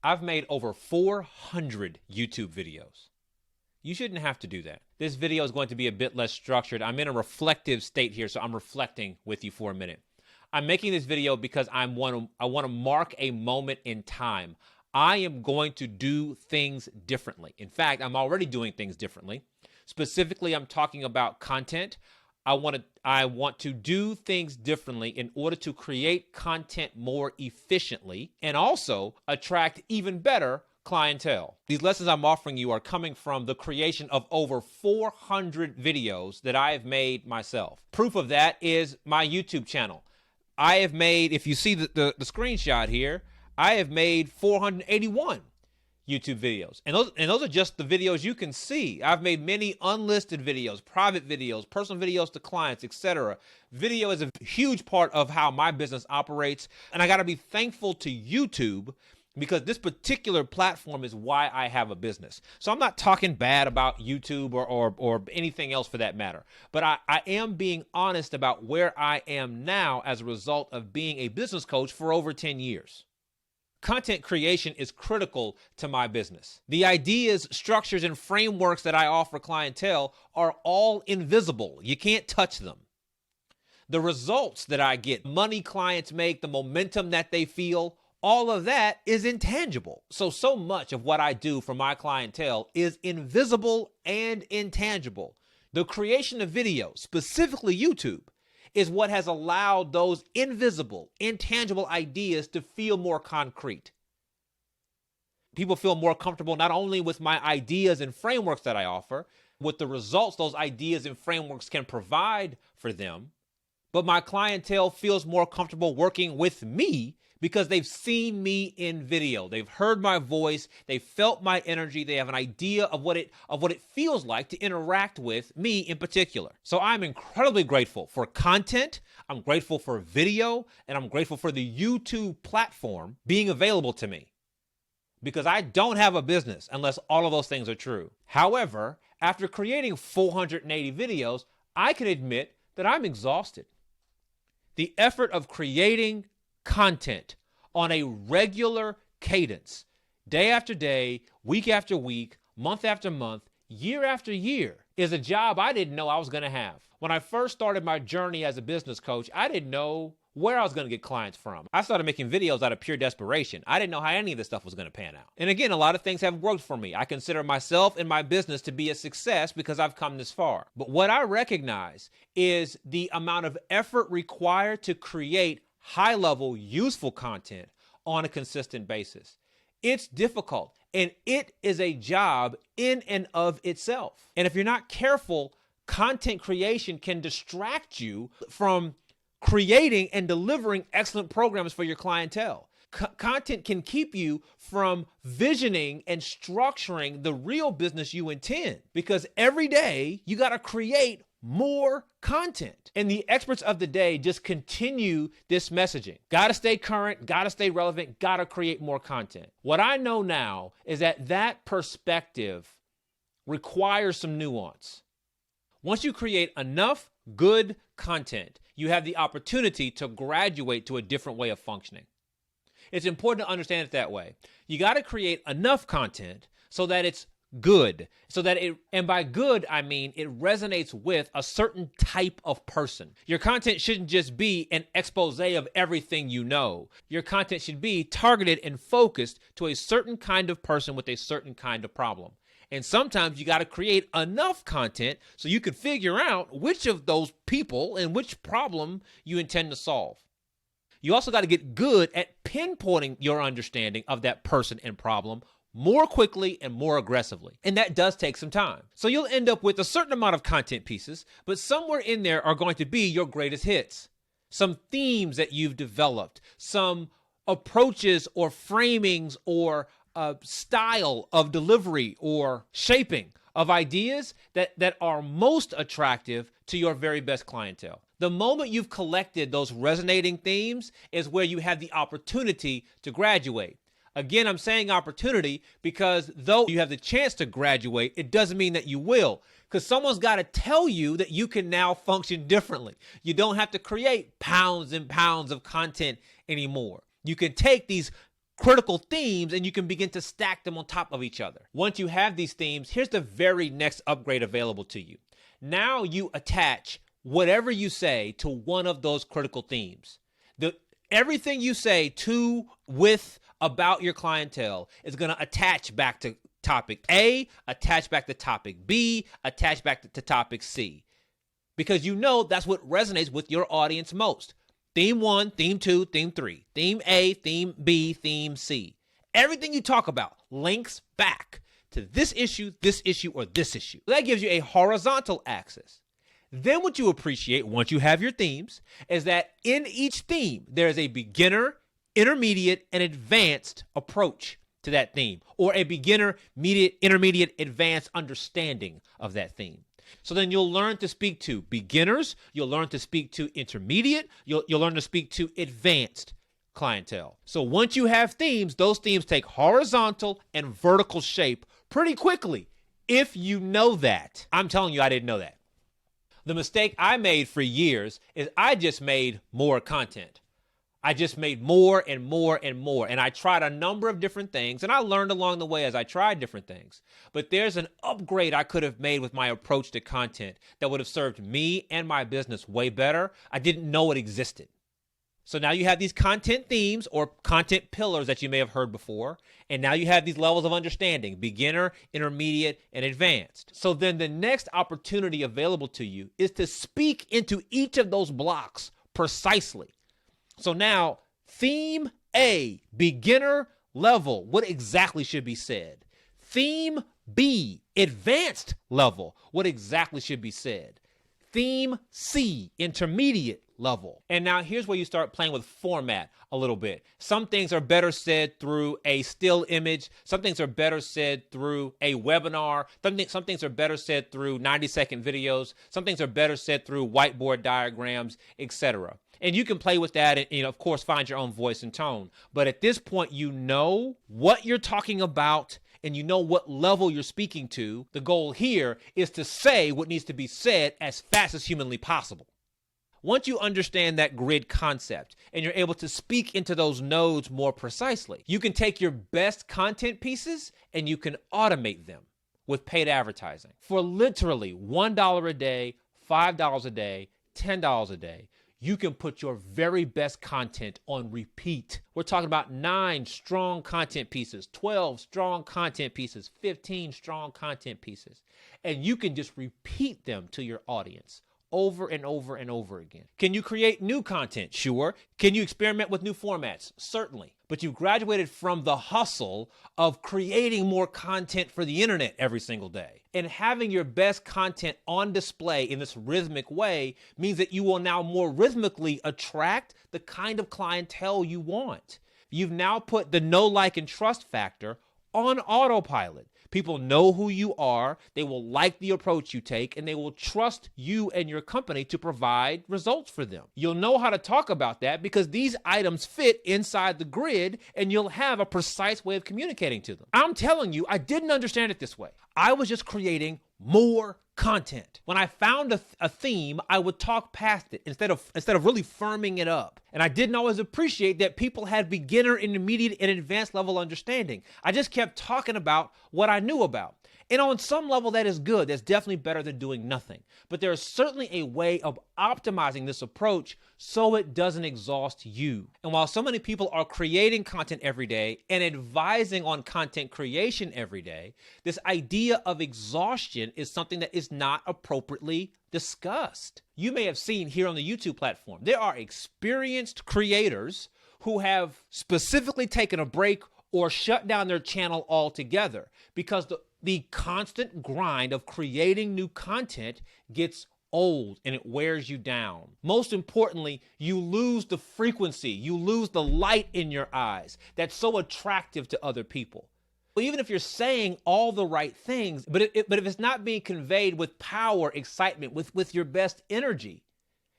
I've made over 400 YouTube videos. You shouldn't have to do that. This video is going to be a bit less structured. I'm in a reflective state here, so I'm reflecting with you for a minute. I'm making this video because I want to mark a moment in time. I am going to do things differently. In fact, I'm already doing things differently. Specifically, I'm talking about content. I want to do things differently in order to create content more efficiently and also attract even better clientele. These lessons I'm offering you are coming from the creation of over 400 videos that I have made myself. Proof of that is my YouTube channel. I have made, if you see the screenshot here, I have made 481 YouTube videos. And those are just the videos you can see. I've made many unlisted videos, private videos, personal videos to clients, etc. Video is a huge part of how my business operates. And I got to be thankful to YouTube because this particular platform is why I have a business. So I'm not talking bad about YouTube or anything else for that matter. But I am being honest about where I am now as a result of being a business coach for over 10 years. Content creation is critical to my business. The ideas, structures, and frameworks that I offer clientele are all invisible. You can't touch them. The results that I get, money clients make, the momentum that they feel, all of that is intangible. So much of what I do for my clientele is invisible and intangible. The creation of video, specifically YouTube, is what has allowed those invisible, intangible ideas to feel more concrete. People feel more comfortable not only with my ideas and frameworks that I offer, with the results those ideas and frameworks can provide for them, but my clientele feels more comfortable working with me because they've seen me in video. They've heard my voice. They felt my energy. They have an idea of what it feels like to interact with me in particular. So I'm incredibly grateful for content. I'm grateful for video, and I'm grateful for the YouTube platform being available to me because I don't have a business unless all of those things are true. However, after creating 480 videos, I can admit that I'm exhausted. The effort of creating content on a regular cadence, day after day, week after week, month after month, year after year, is a job I didn't know I was going to have. When I first started my journey as a business coach, I didn't know where I was going to get clients from. I started making videos out of pure desperation. I didn't know how any of this stuff was going to pan out. And again, a lot of things have worked for me. I consider myself and my business to be a success because I've come this far. But what I recognize is the amount of effort required to create high-level, useful content on a consistent basis. It's difficult, and it is a job in and of itself. And if you're not careful, content creation can distract you from creating and delivering excellent programs for your clientele. Content can keep you from visioning and structuring the real business you intend because every day you got to create more content. And the experts of the day just continue this messaging. Got to stay current, got to stay relevant, got to create more content. What I know now is that perspective requires some nuance. Once you create enough good content, you have the opportunity to graduate to a different way of functioning. It's important to understand it that way. You got to create enough content so that it's good, and by good, I mean it resonates with a certain type of person. Your content shouldn't just be an expose of everything you know. Your content should be targeted and focused to a certain kind of person with a certain kind of problem. And sometimes you got to create enough content so you can figure out which of those people and which problem you intend to solve. You also got to get good at pinpointing your understanding of that person and problem more quickly and more aggressively. And that does take some time. So you'll end up with a certain amount of content pieces, but somewhere in there are going to be your greatest hits. Some themes that you've developed, some approaches or framings or style of delivery or shaping of ideas that are most attractive to your very best clientele. The moment you've collected those resonating themes is where you have the opportunity to graduate. Again, I'm saying opportunity because though you have the chance to graduate, it doesn't mean that you will, because someone's got to tell you that you can now function differently. You don't have to create pounds and pounds of content anymore. You can take these critical themes and you can begin to stack them on top of each other. Once you have these themes, here's the very next upgrade available to you. Now you attach whatever you say to one of those critical themes. Everything you say to, with, about your clientele is going to attach back to topic A, attach back to topic B, attach back to topic C. Because you know that's what resonates with your audience most. Theme 1, theme 2, theme 3, theme A, theme B, theme C. Everything you talk about links back to this issue, or this issue. That gives you a horizontal axis. Then what you appreciate once you have your themes is that in each theme, there is a beginner, intermediate, and advanced approach to that theme, or a beginner, intermediate, advanced understanding of that theme. So then you'll learn to speak to beginners, you'll learn to speak to intermediate, you'll learn to speak to advanced clientele. So once you have themes, those themes take horizontal and vertical shape pretty quickly, if you know that. I'm telling you, I didn't know that. The mistake I made for years is I just made more content. I just made more and more and more. And I tried a number of different things, and I learned along the way as I tried different things. But there's an upgrade I could have made with my approach to content that would have served me and my business way better. I didn't know it existed. So now you have these content themes or content pillars that you may have heard before. And now you have these levels of understanding: beginner, intermediate, and advanced. So then the next opportunity available to you is to speak into each of those blocks precisely. So now, theme A, beginner level, what exactly should be said? Theme B, advanced level, what exactly should be said? Theme C, intermediate level. And now here's where you start playing with format a little bit. Some things are better said through a still image. Some things are better said through a webinar. Some things are better said through 90-second videos. Some things are better said through whiteboard diagrams, etc. And you can play with that and, of course, find your own voice and tone. But at this point, you know what you're talking about and you know what level you're speaking to. The goal here is to say what needs to be said as fast as humanly possible. Once you understand that grid concept and you're able to speak into those nodes more precisely, you can take your best content pieces and you can automate them with paid advertising. For literally $1 a day, $5 a day, $10 a day, you can put your very best content on repeat. We're talking about 9 strong content pieces, 12 strong content pieces, 15 strong content pieces, and you can just repeat them to your audience over and over and over again. Can you create new content? Sure. Can you experiment with new formats? Certainly. But you graduated from the hustle of creating more content for the internet every single day. And having your best content on display in this rhythmic way means that you will now more rhythmically attract the kind of clientele you want. You've now put the know, like, and trust factor on autopilot. People know who you are, they will like the approach you take, and they will trust you and your company to provide results for them. You'll know how to talk about that because these items fit inside the grid, and you'll have a precise way of communicating to them. I'm telling you, I didn't understand it this way. I was just creating more content. When I found a theme, I would talk past it instead of really firming it up. And I didn't always appreciate that people had beginner, intermediate, and advanced level understanding. I just kept talking about what I knew about. And on some level, that is good. That's definitely better than doing nothing. But there is certainly a way of optimizing this approach so it doesn't exhaust you. And while so many people are creating content every day and advising on content creation every day, this idea of exhaustion is something that is not appropriately discussed. You may have seen here on the YouTube platform, there are experienced creators who have specifically taken a break or shut down their channel altogether because the constant grind of creating new content gets old and it wears you down. Most importantly, you lose the frequency, you lose the light in your eyes that's so attractive to other people. Even if you're saying all the right things, but if it's not being conveyed with power, excitement, with your best energy,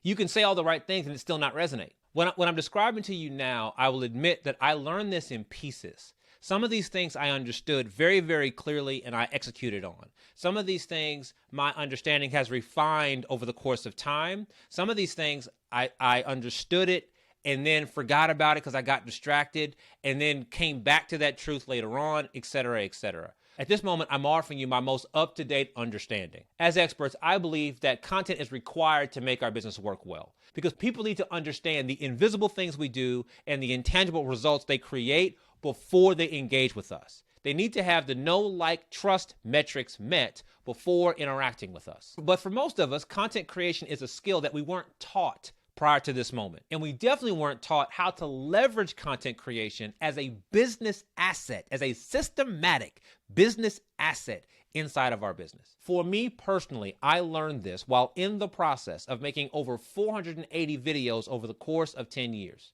you can say all the right things and it still not resonate. When I'm describing to you now, I will admit that I learned this in pieces. Some of these things I understood very, very clearly and I executed on. Some of these things my understanding has refined over the course of time. Some of these things I understood it and then forgot about it because I got distracted and then came back to that truth later on, etc., etc. At this moment, I'm offering you my most up-to-date understanding. As experts, I believe that content is required to make our business work well because people need to understand the invisible things we do and the intangible results they create before they engage with us. They need to have the know, like, trust metrics met before interacting with us. But for most of us, content creation is a skill that we weren't taught prior to this moment. And we definitely weren't taught how to leverage content creation as a business asset, as a systematic business asset inside of our business. For me personally, I learned this while in the process of making over 480 videos over the course of 10 years.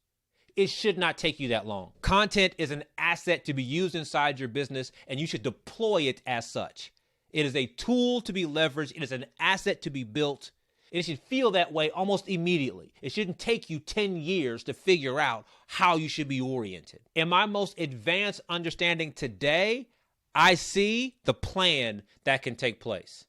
It should not take you that long. Content is an asset to be used inside your business, and you should deploy it as such. It is a tool to be leveraged. It is an asset to be built. It should feel that way almost immediately. It shouldn't take you 10 years to figure out how you should be oriented. In my most advanced understanding today, I see the plan that can take place.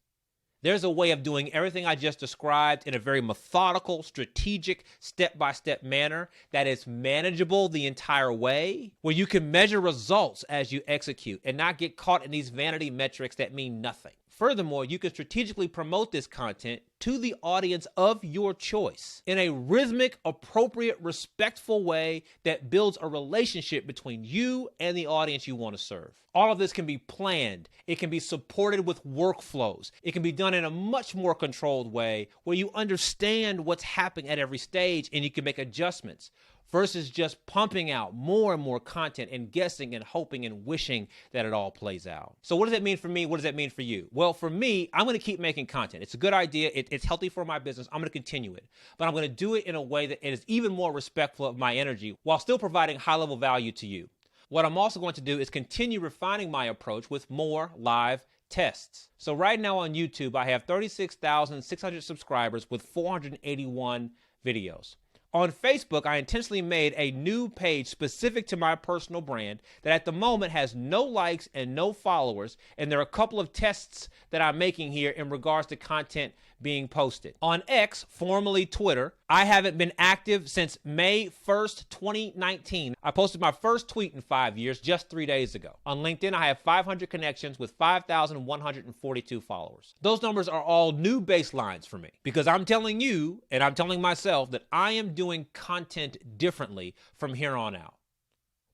There's a way of doing everything I just described in a very methodical, strategic, step-by-step manner that is manageable the entire way, where you can measure results as you execute and not get caught in these vanity metrics that mean nothing. Furthermore, you can strategically promote this content to the audience of your choice in a rhythmic, appropriate, respectful way that builds a relationship between you and the audience you want to serve. All of this can be planned. It can be supported with workflows. It can be done in a much more controlled way where you understand what's happening at every stage and you can make adjustments, versus just pumping out more and more content and guessing and hoping and wishing that it all plays out. So what does that mean for me? What does that mean for you? Well, for me, I'm going to keep making content. It's a good idea. It's healthy for my business. I'm going to continue it. But I'm going to do it in a way that is even more respectful of my energy while still providing high-level value to you. What I'm also going to do is continue refining my approach with more live tests. So right now on YouTube, I have 36,600 subscribers with 481 videos. On Facebook, I intentionally made a new page specific to my personal brand that at the moment has no likes and no followers, and there are a couple of tests that I'm making here in regards to content being posted. On X, formerly Twitter, I haven't been active since May 1st, 2019. I posted my first tweet in 5 years just 3 days ago. On LinkedIn, I have 500 connections with 5,142 followers. Those numbers are all new baselines for me because I'm telling you and I'm telling myself that I am doing content differently from here on out.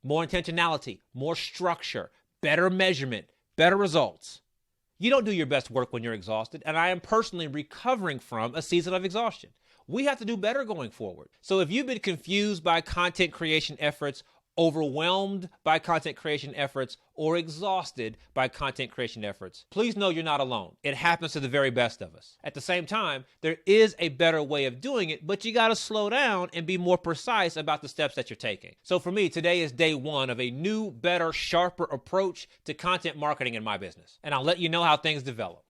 More intentionality, more structure, better measurement, better results. You don't do your best work when you're exhausted, and I am personally recovering from a season of exhaustion. We have to do better going forward. So if you've been confused by content creation efforts, overwhelmed by content creation efforts, or exhausted by content creation efforts, please know you're not alone. It happens to the very best of us. At the same time, there is a better way of doing it, but you got to slow down and be more precise about the steps that you're taking. So for me, today is day one of a new, better, sharper approach to content marketing in my business. And I'll let you know how things develop.